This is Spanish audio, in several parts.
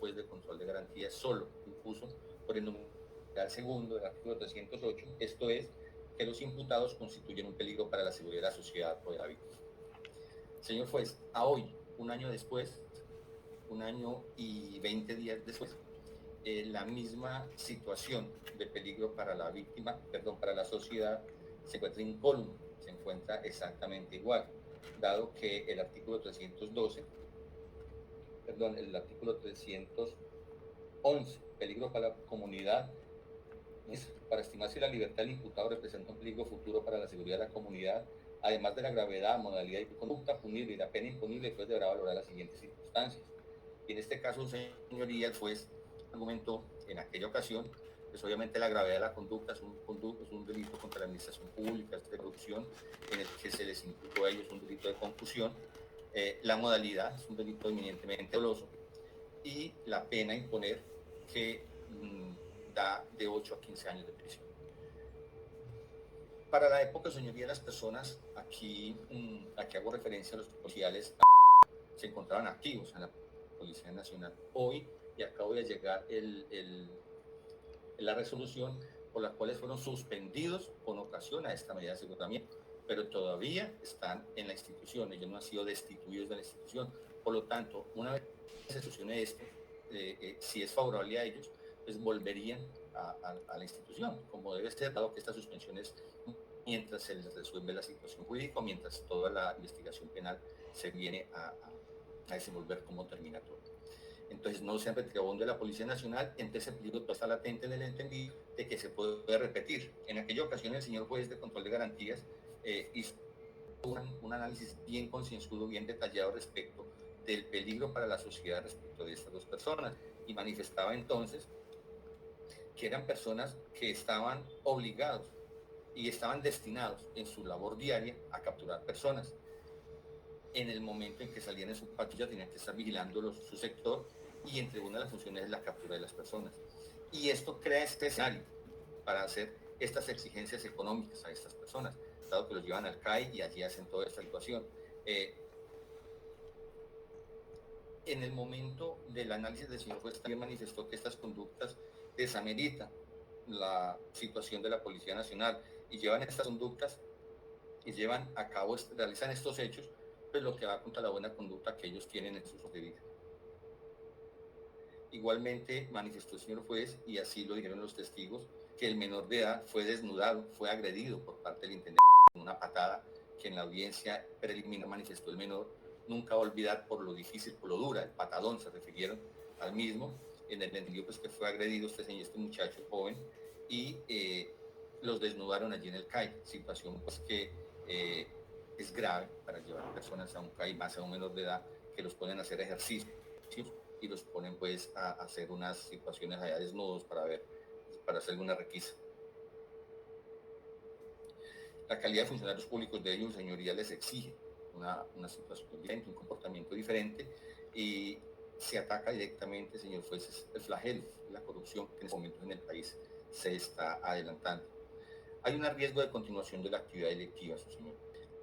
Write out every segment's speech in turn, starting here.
juez de control de garantías solo impuso por el numeral segundo del artículo 308, esto es, que los imputados constituyen un peligro para la seguridad de la sociedad o de la víctima. Señor juez, a hoy, un año después, 1 año y 20 días después, la misma situación de peligro para la víctima, para la sociedad, se encuentra incólume, se encuentra exactamente igual, dado que el artículo 311, peligro para la comunidad, es para estimar si la libertad del imputado representa un peligro futuro para la seguridad de la comunidad, además de la gravedad, modalidad y conducta punible y la pena imponible, el juez deberá valorar las siguientes circunstancias. Y en este caso, señoría, el juez argumentó en aquella ocasión, pues obviamente la gravedad de la conducta es un delito contra la administración pública, es de corrupción, en el que se les imputó a ellos un delito de concusión, la modalidad es un delito eminentemente doloso, y la pena a imponer que da de 8 a 15 años de prisión. Para la época, señoría, las personas, aquí hago referencia a los policiales, se encontraban activos en la Policía Nacional. Hoy, y acabo de llegar la resolución por la cual fueron suspendidos con ocasión a esta medida de aseguramiento, pero todavía están en la institución, ellos no han sido destituidos de la institución. Por lo tanto, una vez se solucione esto, si es favorable a ellos, pues volverían a la institución, como debe ser, dado que esta suspensión es mientras se les resuelve la situación jurídica, mientras toda la investigación penal se viene a desenvolver como termina todo. Entonces no se han retirado de la Policía Nacional, entonces el peligro está latente en el entendido de que se puede repetir. En aquella ocasión el señor juez de control de garantías hizo un análisis bien concienzudo, bien detallado respecto del peligro para la sociedad respecto de estas dos personas, y manifestaba entonces que eran personas que estaban obligados y estaban destinados en su labor diaria a capturar personas. En el momento en que salían en su patrulla tenían que estar vigilando su sector, y entre una de las funciones es la captura de las personas. Y esto crea este escenario para hacer estas exigencias económicas a estas personas, dado que los llevan al CAI y allí hacen toda esta situación. En el momento del análisis del señor juez también manifestó que estas conductas desameritan la situación de la Policía Nacional y llevan estas conductas y llevan a cabo, realizan estos hechos, pues lo que va contra la buena conducta que ellos tienen en sus de vida. Igualmente manifestó el señor juez, y así lo dijeron los testigos, que el menor de edad fue desnudado, fue agredido por parte del intendente con una patada que en la audiencia preliminar manifestó el menor nunca va a olvidar por lo difícil, por lo dura, el patadón se refirieron al mismo, en el entendido pues que fue agredido este muchacho joven, y los desnudaron allí en el CAI, situación pues que es grave para llevar personas a un CAI, más a un menor de edad, que los ponen a hacer ejercicios y los ponen pues a hacer unas situaciones allá desnudos para hacer alguna requisa. La calidad de funcionarios públicos de ellos, señoría, les exige una situación diferente, un comportamiento diferente, y se ataca directamente, señor juez, el flagelo, la corrupción que en este momento en el país se está adelantando. Hay un riesgo de continuación de la actividad delictiva, su señor,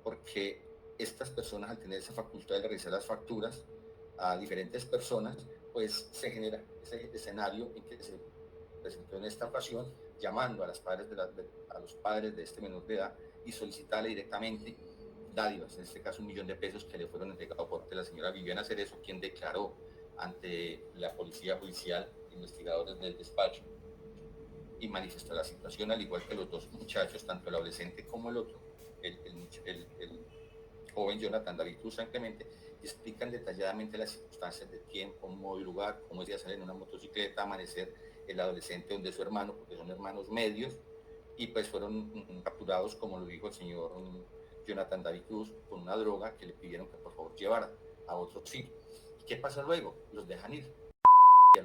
porque estas personas, al tener esa facultad de realizar las facturas a diferentes personas, pues se genera ese escenario en que se presentó en esta ocasión, llamando a los padres de este menor de edad y solicitarle directamente dádivas, en este caso $1 millón de pesos que le fueron entregados por la señora Viviana Cerezo, quien declaró ante la policía judicial, investigadores del despacho, y manifestó la situación, al igual que los dos muchachos, tanto el adolescente como el otro, el joven Jonathan David Cruz San Clemente, y explican detalladamente las circunstancias de tiempo, modo y lugar, cómo es de salir en una motocicleta, amanecer el adolescente donde su hermano, porque son hermanos medios, y pues fueron capturados, como lo dijo el señor Jonathan David Cruz, con una droga que le pidieron que por favor llevara a otro sitio. ¿Y qué pasa luego? Los dejan ir. Y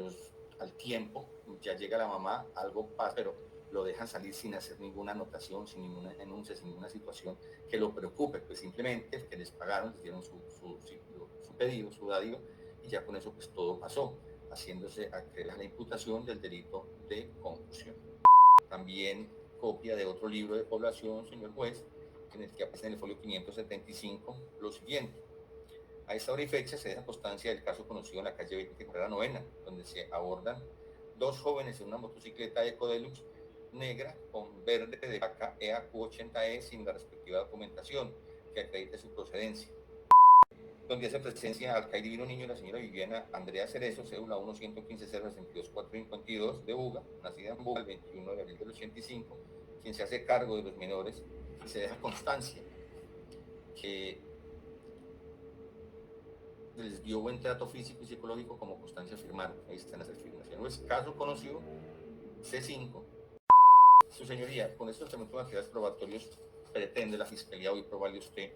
al tiempo ya llega la mamá, algo pasa, pero lo dejan salir sin hacer ninguna anotación, sin ninguna denuncia, sin ninguna situación que lo preocupe, pues simplemente que les pagaron, les dieron su pedido, su dádiva, y ya con eso pues todo pasó, haciéndose acreedor a la imputación del delito de concusión. También copia de otro libro de población, señor juez, en el que aparece en el folio 575 lo siguiente: A esta hora y fecha se deja constancia del caso conocido en la calle 20 Carrera Novena, donde se abordan dos jóvenes en una motocicleta Ecodeluxe negra con verde de vaca EAQ80E sin la respectiva documentación que acredite su procedencia, donde hace presencia Alcaide Divino Niño y la señora Viviana Andrea Cerezo, cédula 1-115-062-452 de Buga, nacida en Buga el 21 de abril del 85, quien se hace cargo de los menores, y se deja constancia que les dio buen trato físico y psicológico como constancia firmada. Ahí están las afirmaciones. Caso conocido C5. Su señoría, con estos materiales probatorios pretende la Fiscalía hoy probarle a usted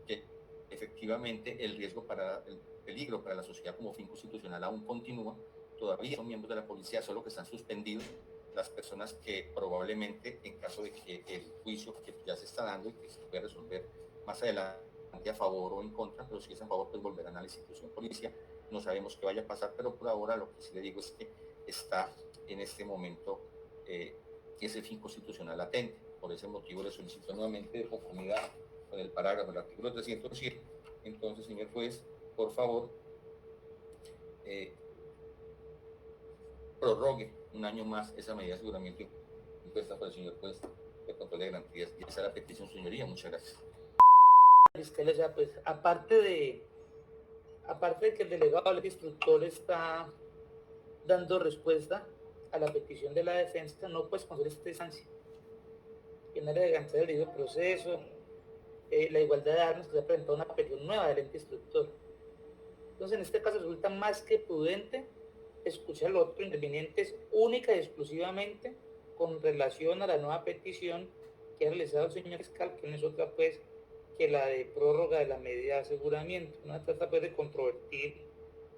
que efectivamente el peligro para la sociedad como fin constitucional aún continúa. Todavía son miembros de la policía, solo que están suspendidos las personas que probablemente, en caso de que el juicio que ya se está dando y que se puede resolver más adelante a favor o en contra, pero si es a favor, pues volverán a la institución policial. No sabemos qué vaya a pasar, pero por ahora lo que sí le digo es que está en este momento ese fin constitucional latente. Por ese motivo le solicito nuevamente de conformidad con el parágrafo del artículo 307. Entonces, señor juez, por favor, prorrogue un año más esa medida de aseguramiento impuesta por el señor juez de control de garantías. Y esa es la petición, señoría. Muchas gracias. Fiscal, o sea, pues, aparte de que el delegado del instructor está dando respuesta a la petición de la defensa, no puedes conocer esta instancia, que no era de garantía del debido proceso, la igualdad de armas, que se ha presentado una petición nueva del ente instructor. Entonces, en este caso resulta más que prudente escuchar a los otros intervinientes única y exclusivamente con relación a la nueva petición que ha realizado el señor fiscal, que no es otra pues que la de prórroga de la medida de aseguramiento. No trata pues de controvertir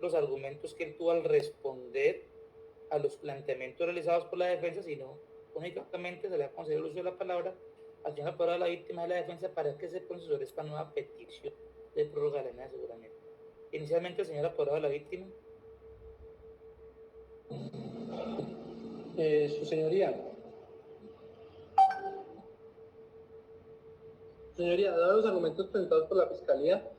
los argumentos que él tuvo al responder a los planteamientos realizados por la defensa, sino únicamente se le ha concedido el uso de la palabra al señor apoderado de la víctima de la defensa para que se procesore esta nueva petición de prórroga de la medida de aseguramiento. Inicialmente, el señor apoderado de la víctima. Su señoría, dados los argumentos presentados por la Fiscalía,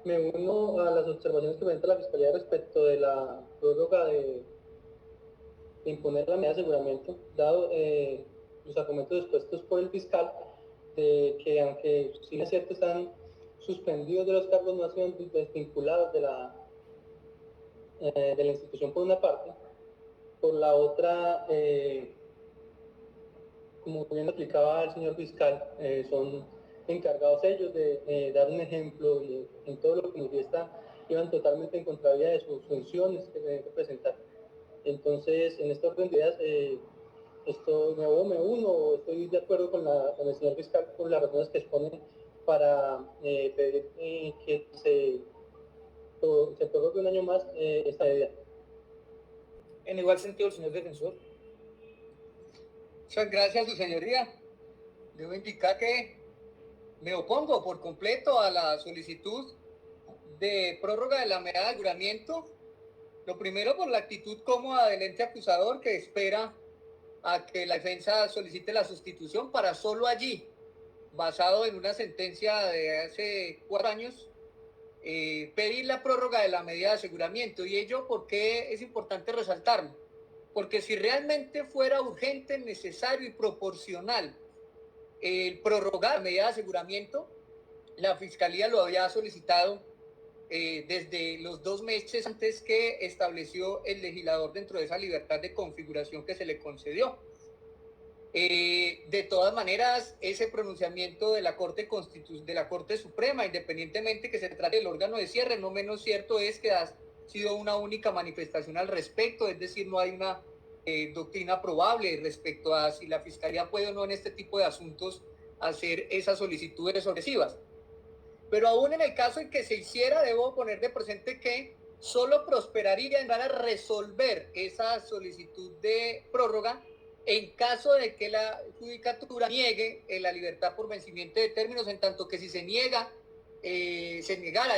me uno a las observaciones que presenta la Fiscalía respecto de la prórroga de imponer la medida de aseguramiento, dado los argumentos expuestos por el fiscal, de que aunque sí es cierto están suspendidos de los cargos, no han sido desvinculados de la institución por una parte, por la otra, como bien explicaba el señor fiscal, son encargados ellos de dar un ejemplo y en todo lo que manifiesta iban totalmente en contravía de sus funciones que deben representar. Entonces, en este orden de ideas, estoy de acuerdo con el señor fiscal por las razones que expone para pedir que se prorrogue un año más esta medida. En igual sentido, el señor defensor. Muchas gracias, su señoría. Debo indicar que me opongo por completo a la solicitud de prórroga de la medida de aseguramiento. Lo primero, por la actitud cómoda del ente acusador, que espera a que la defensa solicite la sustitución para solo allí, basado en una sentencia de hace 4 años, pedir la prórroga de la medida de aseguramiento. Y ello, ¿por qué es importante resaltarlo? Porque si realmente fuera urgente, necesario y proporcional el prorrogar la medida de aseguramiento, la Fiscalía lo había solicitado desde los 2 meses antes que estableció el legislador dentro de esa libertad de configuración que se le concedió. De todas maneras, ese pronunciamiento de la Corte Suprema, independientemente que se trate del órgano de cierre, no menos cierto es que ha sido una única manifestación al respecto, es decir, no hay una doctrina probable respecto a si la Fiscalía puede o no en este tipo de asuntos hacer esas solicitudes sorpresivas. Pero aún en el caso en que se hiciera, debo poner de presente que solo prosperaría en a resolver esa solicitud de prórroga en caso de que la judicatura niegue la libertad por vencimiento de términos, en tanto que si se negara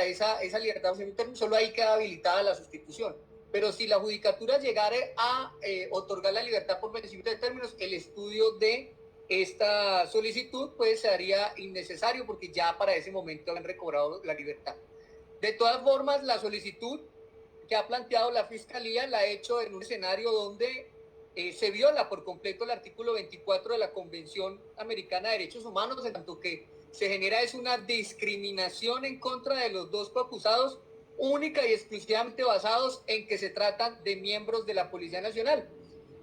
esa libertad por vencimiento de términos, solo ahí queda habilitada la sustitución. Pero si la judicatura llegara a otorgar la libertad por vencimiento de términos, el estudio de esta solicitud pues se haría innecesario porque ya para ese momento han recobrado la libertad. De todas formas, la solicitud que ha planteado la Fiscalía la ha hecho en un escenario donde se viola por completo el artículo 24 de la Convención Americana de Derechos Humanos, en tanto que se genera es una discriminación en contra de los dos coacusados, única y exclusivamente basados en que se tratan de miembros de la Policía Nacional.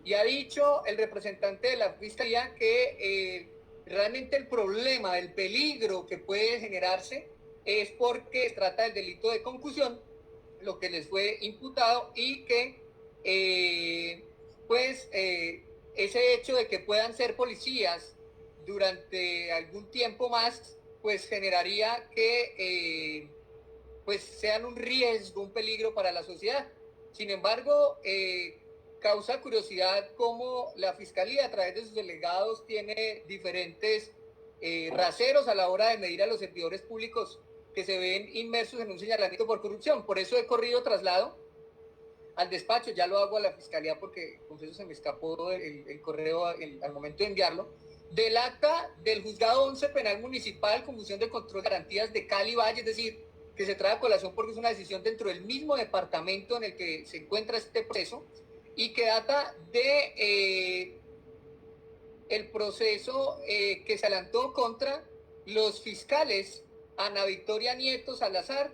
Y ha dicho el representante de la Fiscalía que realmente el problema, el peligro que puede generarse es porque se trata del delito de concusión, lo que les fue imputado, y que ese hecho de que puedan ser policías durante algún tiempo más, pues generaría que pues sean un riesgo, un peligro para la sociedad. Sin embargo, causa curiosidad cómo la Fiscalía a través de sus delegados tiene diferentes raseros a la hora de medir a los servidores públicos que se ven inmersos en un señalamiento por corrupción. Por eso he corrido traslado al despacho, ya lo hago a la Fiscalía porque confieso se me escapó el correo al momento de enviarlo, del acta del Juzgado 11 Penal Municipal, Comisión de Control de Garantías de Cali Valle, es decir, que se trae a colación porque es una decisión dentro del mismo departamento en el que se encuentra este proceso y que data de el proceso que se adelantó contra los fiscales Ana Victoria Nieto Salazar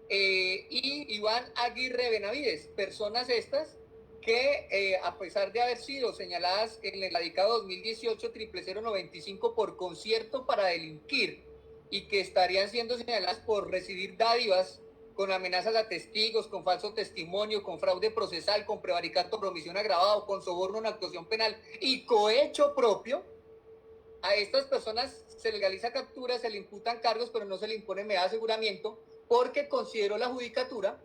y Iván Aguirre Benavides, personas estas que a pesar de haber sido señaladas en el radicado 2018-00095 por concierto para delinquir y que estarían siendo señaladas por recibir dádivas con amenazas a testigos, con falso testimonio, con fraude procesal, con prevaricato, promisión agravado, con soborno en actuación penal y cohecho propio, a estas personas se legaliza captura, se le imputan cargos, pero no se le impone medida de aseguramiento porque consideró la judicatura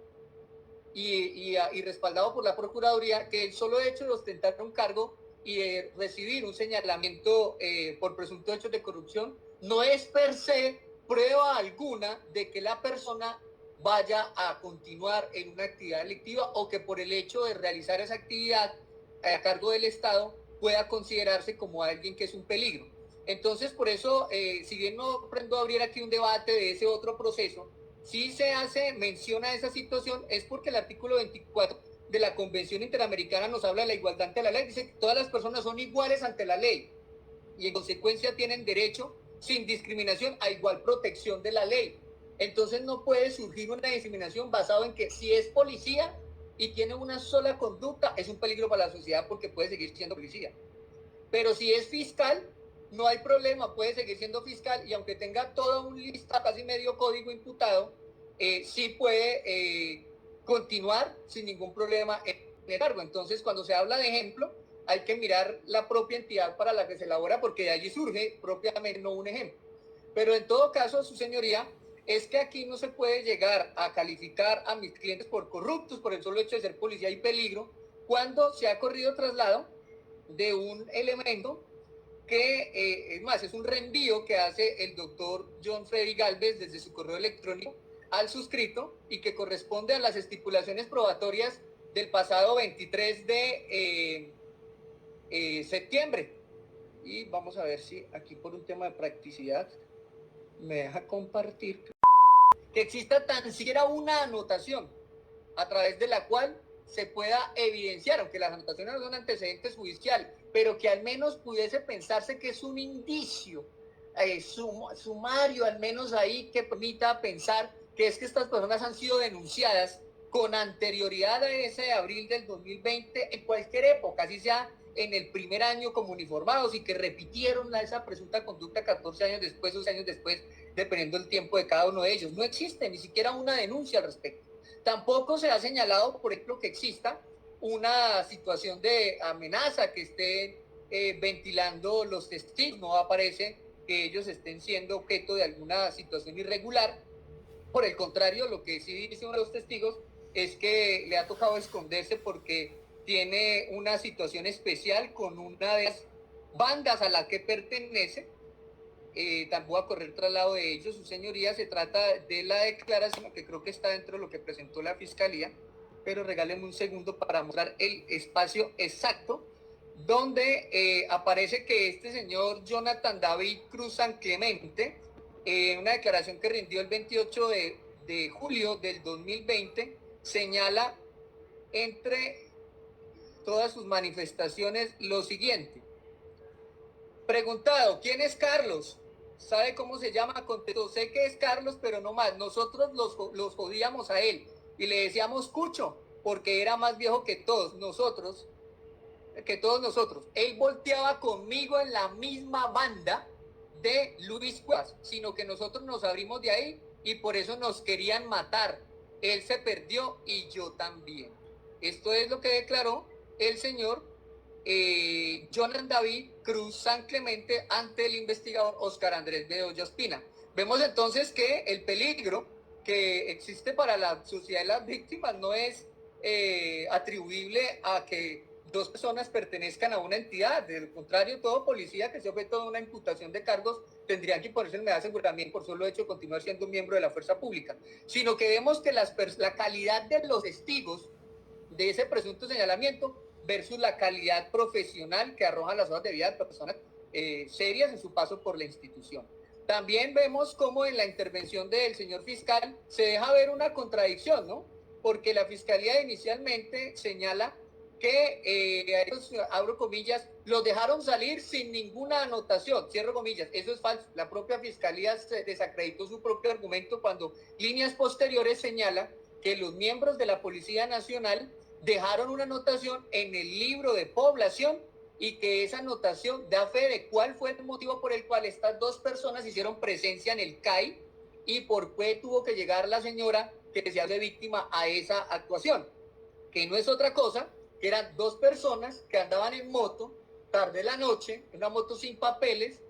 y respaldado por la Procuraduría que el solo hecho de ostentar un cargo y de recibir un señalamiento por presuntos hechos de corrupción no es per se prueba alguna de que la persona vaya a continuar en una actividad delictiva o que por el hecho de realizar esa actividad a cargo del Estado pueda considerarse como alguien que es un peligro. Entonces, por eso, si bien no pretendo abrir aquí un debate de ese otro proceso, sí se hace mención a esa situación, es porque el artículo 24 de la Convención Interamericana nos habla de la igualdad ante la ley, dice que todas las personas son iguales ante la ley y en consecuencia tienen derecho sin discriminación a igual protección de la ley. Entonces no puede surgir una discriminación basada en que si es policía y tiene una sola conducta, es un peligro para la sociedad porque puede seguir siendo policía. Pero si es fiscal, no hay problema, puede seguir siendo fiscal y aunque tenga todo un lista, casi medio código imputado, sí puede continuar sin ningún problema en el cargo. Entonces, cuando se habla de ejemplo, hay que mirar la propia entidad para la que se elabora, porque de allí surge propiamente no un ejemplo. Pero en todo caso, su señoría, es que aquí no se puede llegar a calificar a mis clientes por corruptos por el solo hecho de ser policía y peligro, cuando se ha corrido traslado de un elemento que, es más, es un reenvío que hace el doctor John Freddy Galvez desde su correo electrónico al suscrito y que corresponde a las estipulaciones probatorias del pasado 23 de septiembre. Y vamos a ver si aquí por un tema de practicidad me deja compartir que exista tan siquiera una anotación a través de la cual se pueda evidenciar, aunque las anotaciones no son antecedentes judiciales, pero que al menos pudiese pensarse que es un indicio sumario, al menos ahí, que permita pensar que es que estas personas han sido denunciadas con anterioridad a ese abril del 2020 en cualquier época, así sea en el primer año como uniformados y que repitieron esa presunta conducta 14 años después, 12 años después, dependiendo del tiempo de cada uno de ellos. No existe ni siquiera una denuncia al respecto. Tampoco se ha señalado, por ejemplo, que exista una situación de amenaza que esté ventilando los testigos. No aparece que ellos estén siendo objeto de alguna situación irregular. Por el contrario, lo que sí dice uno de los testigos es que le ha tocado esconderse porque tiene una situación especial con una de las bandas a la que pertenece. Tampoco a correr traslado de ellos, su señoría. Se trata de la declaración que creo que está dentro de lo que presentó la Fiscalía, pero regálenme un segundo para mostrar el espacio exacto donde aparece que este señor Jonathan David Cruz San Clemente, una declaración que rindió el 28 de julio del 2020, señala entre todas sus manifestaciones lo siguiente. Preguntado, ¿quién es Carlos? ¿Sabe cómo se llama? Contestó, sé que es Carlos, pero no más. Nosotros los jodíamos a él y le decíamos Cucho, porque era más viejo que todos nosotros. Él volteaba conmigo en la misma banda de Luis Cuevas, sino que nosotros nos abrimos de ahí y por eso nos querían matar. Él se perdió y yo también. Esto es lo que declaró el señor Jonathan David Cruz San Clemente ante el investigador Óscar Andrés Bedoya Ospina. Vemos entonces que el peligro que existe para la sociedad de las víctimas no es atribuible a que dos personas pertenezcan a una entidad. De lo contrario, todo policía que se objeto de una imputación de cargos tendría que ponerse en medida de aseguramiento por solo hecho de continuar siendo un miembro de la fuerza pública, sino que vemos que la calidad de los testigos de ese presunto señalamiento versus la calidad profesional que arrojan las hojas de vida de personas serias en su paso por la institución. También vemos cómo en la intervención del señor fiscal se deja ver una contradicción, ¿no? Porque la fiscalía inicialmente señala que, abro comillas, los dejaron salir sin ninguna anotación, cierro comillas. Eso es falso. La propia fiscalía se desacreditó su propio argumento cuando líneas posteriores señala que los miembros de la Policía Nacional dejaron una anotación en el libro de población y que esa anotación da fe de cuál fue el motivo por el cual estas dos personas hicieron presencia en el CAI y por qué tuvo que llegar la señora que se hace víctima a esa actuación, que no es otra cosa, que eran dos personas que andaban en moto tarde de la noche, una moto sin papeles,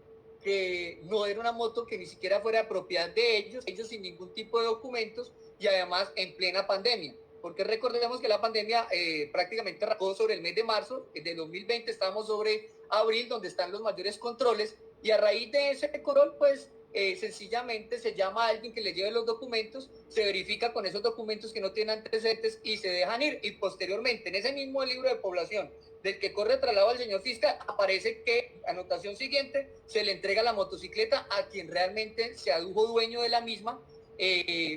que no era una moto que ni siquiera fuera propiedad de ellos sin ningún tipo de documentos y además en plena pandemia. Porque recordemos que la pandemia prácticamente arrancó sobre el mes de marzo de 2020, estamos sobre abril, donde están los mayores controles, y a raíz de ese control, pues sencillamente se llama a alguien que le lleve los documentos, se verifica con esos documentos que no tienen antecedentes y se dejan ir, y posteriormente en ese mismo libro de población del que corre traslado al señor fiscal, aparece que, anotación siguiente, se le entrega la motocicleta a quien realmente se adujo dueño de la misma,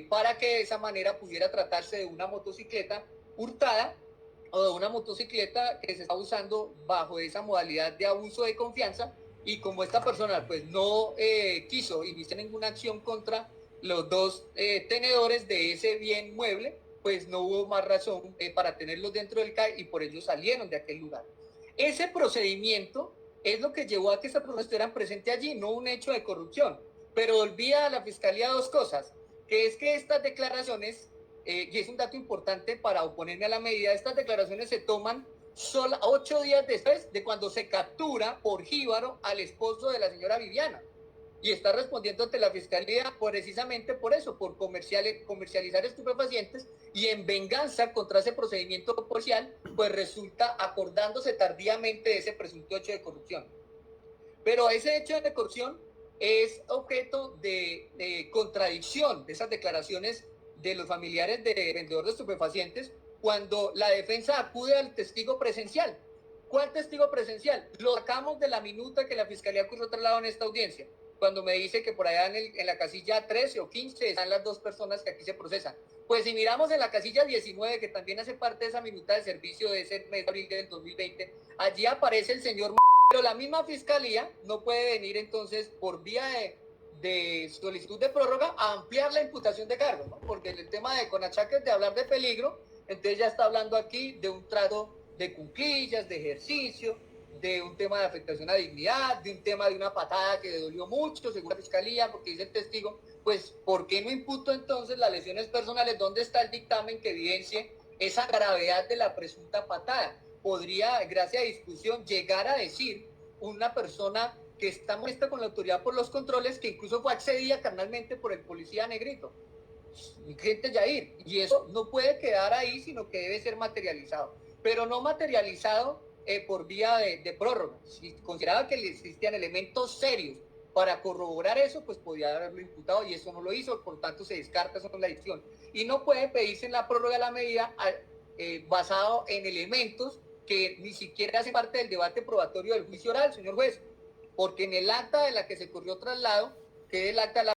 para que de esa manera pudiera tratarse de una motocicleta hurtada o de una motocicleta que se está usando bajo esa modalidad de abuso de confianza, y como esta persona pues no quiso iniciar ninguna acción contra los dos tenedores de ese bien mueble, pues no hubo más razón para tenerlos dentro del CAI y por ello salieron de aquel lugar. Ese procedimiento es lo que llevó a que estas personas estuvieran presentes allí, no un hecho de corrupción. Pero olvida a la fiscalía dos cosas, que es que estas declaraciones, y es un dato importante para oponerme a la medida, estas declaraciones se toman solo 8 días después de cuando se captura por jíbaro al esposo de la señora Viviana. Y está respondiendo ante la fiscalía precisamente por eso, por comercializar estupefacientes, y en venganza contra ese procedimiento policial, pues resulta acordándose tardíamente de ese presunto hecho de corrupción. Pero ese hecho de corrupción es objeto de contradicción de esas declaraciones de los familiares de vendedor de estupefacientes cuando la defensa acude al testigo presencial. ¿Cuál testigo presencial? Lo sacamos de la minuta que la fiscalía acusó traslado en esta audiencia, cuando me dice que por allá en la casilla 13 o 15 están las dos personas que aquí se procesan. Pues si miramos en la casilla 19, que también hace parte de esa minuta de servicio de ese mes de abril del 2020, allí aparece el señor. Pero la misma fiscalía no puede venir entonces por vía de solicitud de prórroga a ampliar la imputación de cargos, ¿no? Porque en el tema de con achaques de hablar de peligro, entonces ya está hablando aquí de un trato de cuclillas, de ejercicio, de un tema de afectación a dignidad, de un tema de una patada que le dolió mucho, según la fiscalía, porque dice el testigo, pues ¿por qué no imputo entonces las lesiones personales? ¿Dónde está el dictamen que evidencie esa gravedad de la presunta patada? Podría, gracias a discusión, llegar a decir una persona que está molesta con la autoridad por los controles, que incluso fue accedida carnalmente por el policía negrito, mi cliente Yair, y eso no puede quedar ahí, sino que debe ser materializado, pero no materializado por vía de prórroga. Si consideraba que le existían elementos serios para corroborar eso, pues podía haberlo imputado, y eso no lo hizo, por tanto se descarta eso con la dicción, y no puede pedirse en la prórroga de la medida basado en elementos que ni siquiera hace parte del debate probatorio del juicio oral, señor juez, porque en el acta de la que se corrió traslado, que es el acta de la